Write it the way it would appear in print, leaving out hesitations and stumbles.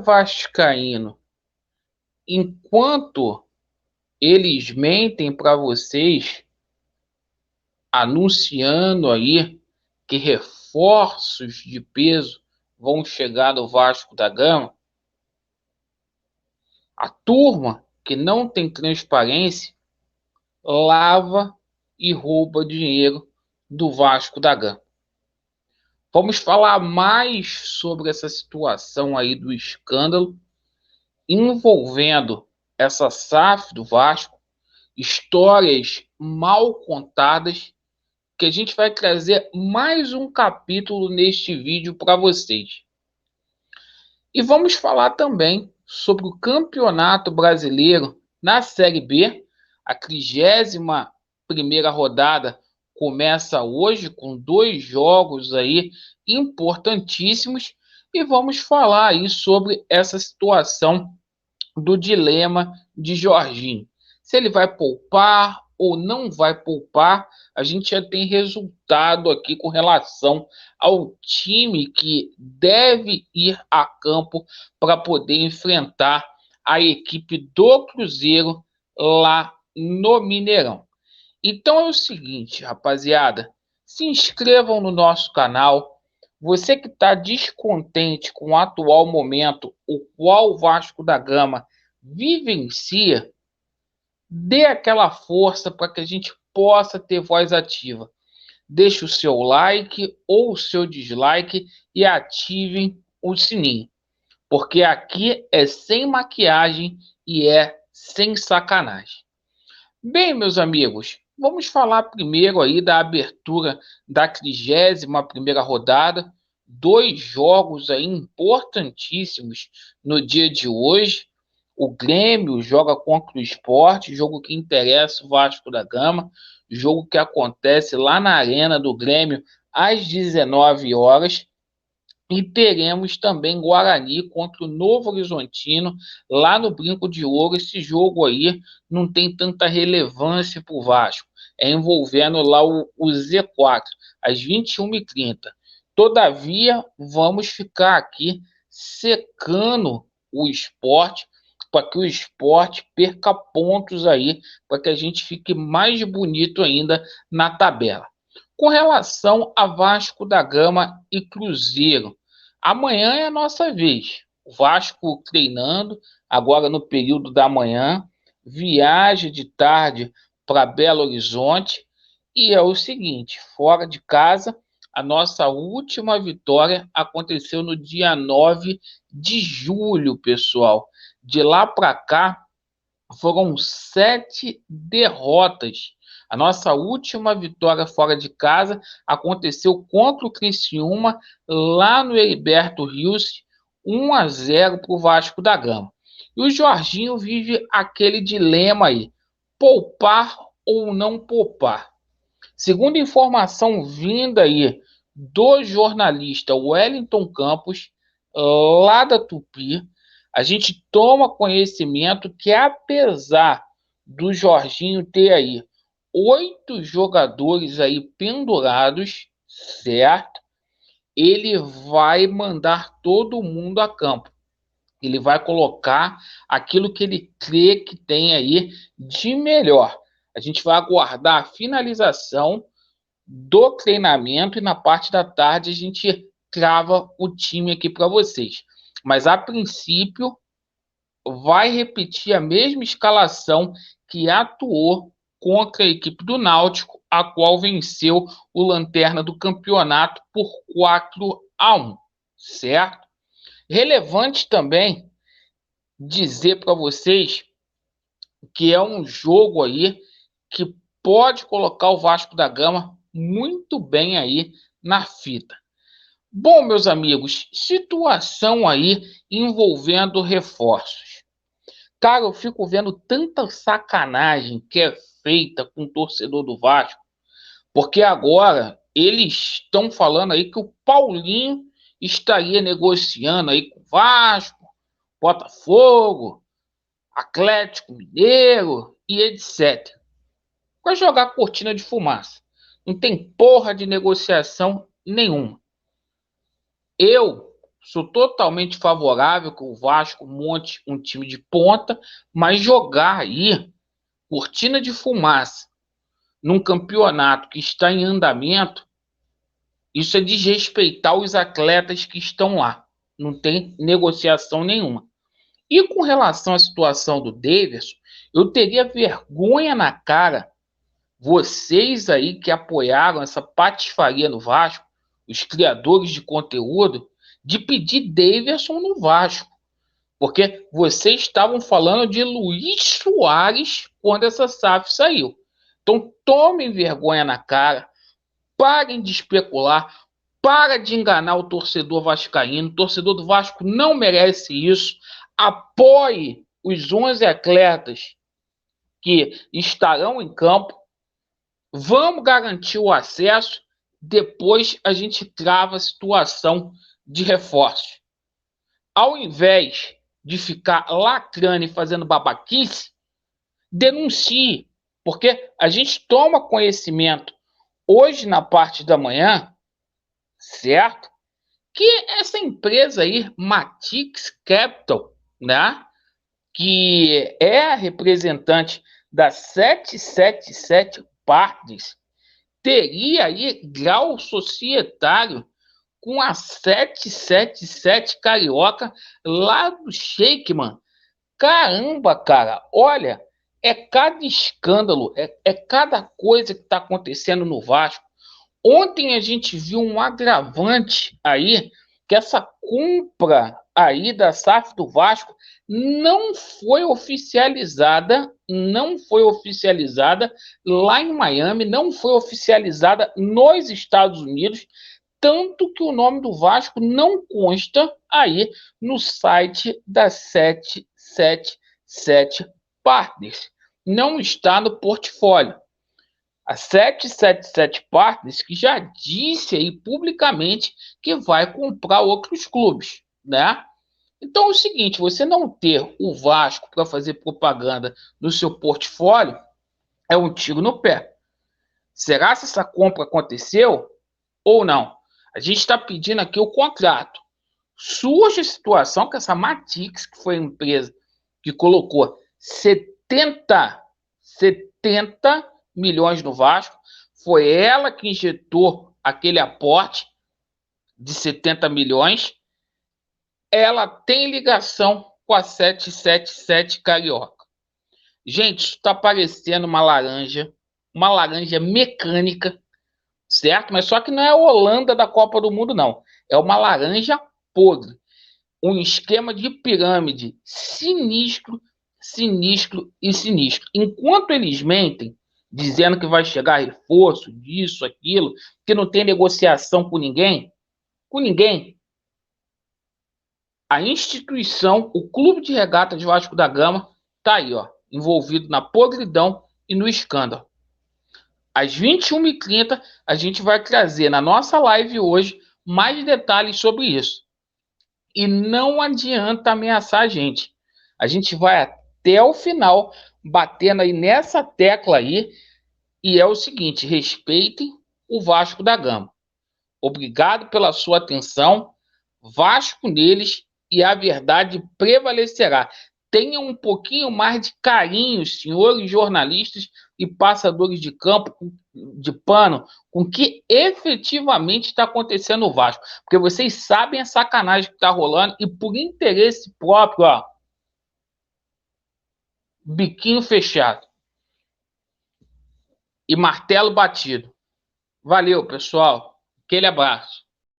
vascaíno, enquanto eles mentem para vocês, anunciando aí que reforços de peso vão chegar no Vasco da Gama, a turma que não tem transparência lava e rouba dinheiro do Vasco da Gama. Vamos falar mais sobre essa situação aí do escândalo envolvendo essa SAF do Vasco, histórias mal contadas, que a gente vai trazer mais um capítulo neste vídeo para vocês. E vamos falar também sobre o Campeonato Brasileiro na Série B. A 31ª rodada começa hoje com dois jogos aí importantíssimos e vamos falar aí sobre essa situação do dilema de Jorginho. Se ele vai poupar ou não vai poupar, a gente já tem resultado aqui com relação ao time que deve ir a campo para poder enfrentar a equipe do Cruzeiro lá no Mineirão. Então é o seguinte, rapaziada, se inscrevam no nosso canal. Você que está descontente com o atual momento, o qual o Vasco da Gama vivencia, dê aquela força para que a gente possa ter voz ativa. Deixe o seu like ou o seu dislike e ativem o sininho, porque aqui é sem maquiagem e é sem sacanagem. Bem, meus amigos, vamos falar primeiro aí da abertura da 31ª rodada, dois jogos aí importantíssimos no dia de hoje. O Grêmio joga contra o Sport, jogo que interessa o Vasco da Gama, jogo que acontece lá na Arena do Grêmio às 19 horas. E teremos também Guarani contra o Novo Horizontino, lá no Brinco de Ouro. Esse jogo aí não tem tanta relevância para o Vasco. É envolvendo lá o Z4, às 21h30. Todavia, vamos ficar aqui secando o esporte, para que o esporte perca pontos aí, para que a gente fique mais bonito ainda na tabela. Com relação a Vasco da Gama e Cruzeiro, amanhã é a nossa vez. O Vasco treinando, agora no período da manhã, viaja de tarde para Belo Horizonte. E é o seguinte: fora de casa, a nossa última vitória aconteceu no dia 9 de julho, pessoal. De lá para cá, foram 7 derrotas. A nossa última vitória fora de casa aconteceu contra o Criciúma, lá no Heriberto Rios, 1-0 para o Vasco da Gama. E o Jorginho vive aquele dilema aí: poupar ou não poupar. Segundo informação vinda aí do jornalista Wellington Campos, lá da Tupi, a gente toma conhecimento que, apesar do Jorginho ter aí 8 jogadores aí pendurados, certo? Ele vai mandar todo mundo a campo. Ele vai colocar aquilo que ele crê que tem aí de melhor. A gente vai aguardar a finalização do treinamento e na parte da tarde a gente crava o time aqui para vocês. Mas a princípio vai repetir a mesma escalação que atuou contra a equipe do Náutico, a qual venceu o Lanterna do campeonato por 4-1, certo? Relevante também dizer para vocês que é um jogo aí que pode colocar o Vasco da Gama muito bem aí na fita. Bom, meus amigos, situação aí envolvendo reforços. Cara, eu fico vendo tanta sacanagem que é feita com o torcedor do Vasco, porque agora eles estão falando aí que o Paulinho estaria negociando aí com o Vasco, Botafogo, Atlético Mineiro e etc. Vai jogar cortina de fumaça. Não tem porra de negociação nenhuma. Eu Sou totalmente favorável que o Vasco monte um time de ponta, mas jogar aí cortina de fumaça num campeonato que está em andamento, isso é desrespeitar os atletas que estão lá. Não tem negociação nenhuma. E com relação à situação do Davidson, eu teria vergonha na cara, vocês aí que apoiaram essa patifaria no Vasco, os criadores de conteúdo, de pedir Davidson no Vasco. Porque vocês estavam falando de Luiz Soares quando essa SAF saiu. Então tomem vergonha na cara, parem de especular, para de enganar o torcedor vascaíno. O torcedor do Vasco não merece isso. Apoie os 11 atletas que estarão em campo. Vamos garantir o acesso. Depois a gente trava a situação de reforços. Ao invés de ficar lacrando e fazendo babaquice, denuncie. Porque a gente toma conhecimento hoje na parte da manhã, certo? Que essa empresa aí, Matix Capital, né? Que é a representante da 777 Partners, teria aí grau societário com a 777 Carioca lá do Sheikman. Caramba, cara, olha, é cada escândalo, é cada coisa que está acontecendo no Vasco. Ontem a gente viu um agravante aí, que essa compra aí da SAF do Vasco não foi oficializada lá em Miami, não foi oficializada nos Estados Unidos, tanto que o nome do Vasco não consta aí no site da 777 Partners. Não está no portfólio. A 777 Partners, que já disse aí publicamente que vai comprar outros clubes, né? Então é o seguinte, você não ter o Vasco para fazer propaganda no seu portfólio é um tiro no pé. Será que essa compra aconteceu ou não? A gente está pedindo aqui o contrato. Surge a situação que essa Matix, que foi a empresa que colocou 70 milhões no Vasco, foi ela que injetou aquele aporte de 70 milhões, ela tem ligação com a 777 Carioca. Gente, isso está parecendo uma laranja mecânica, certo? Mas só que não é a Holanda da Copa do Mundo, não. É uma laranja podre. Um esquema de pirâmide sinistro, sinistro e sinistro. Enquanto eles mentem, dizendo que vai chegar reforço, disso, aquilo, que não tem negociação com ninguém, a instituição, o Clube de Regata de Vasco da Gama, está aí, ó, envolvido na podridão e no escândalo. Às 21h30, a gente vai trazer na nossa live hoje mais detalhes sobre isso. E não adianta ameaçar a gente. A gente vai até o final, batendo aí nessa tecla aí. E é o seguinte, respeitem o Vasco da Gama. Obrigado pela sua atenção. Vasco neles e a verdade prevalecerá. Tenham um pouquinho mais de carinho, senhores jornalistas e passadores de campo, de pano, com o que efetivamente está acontecendo no Vasco. Porque vocês sabem a sacanagem que está rolando e por interesse próprio, ó, biquinho fechado e martelo batido. Valeu, pessoal. Aquele abraço.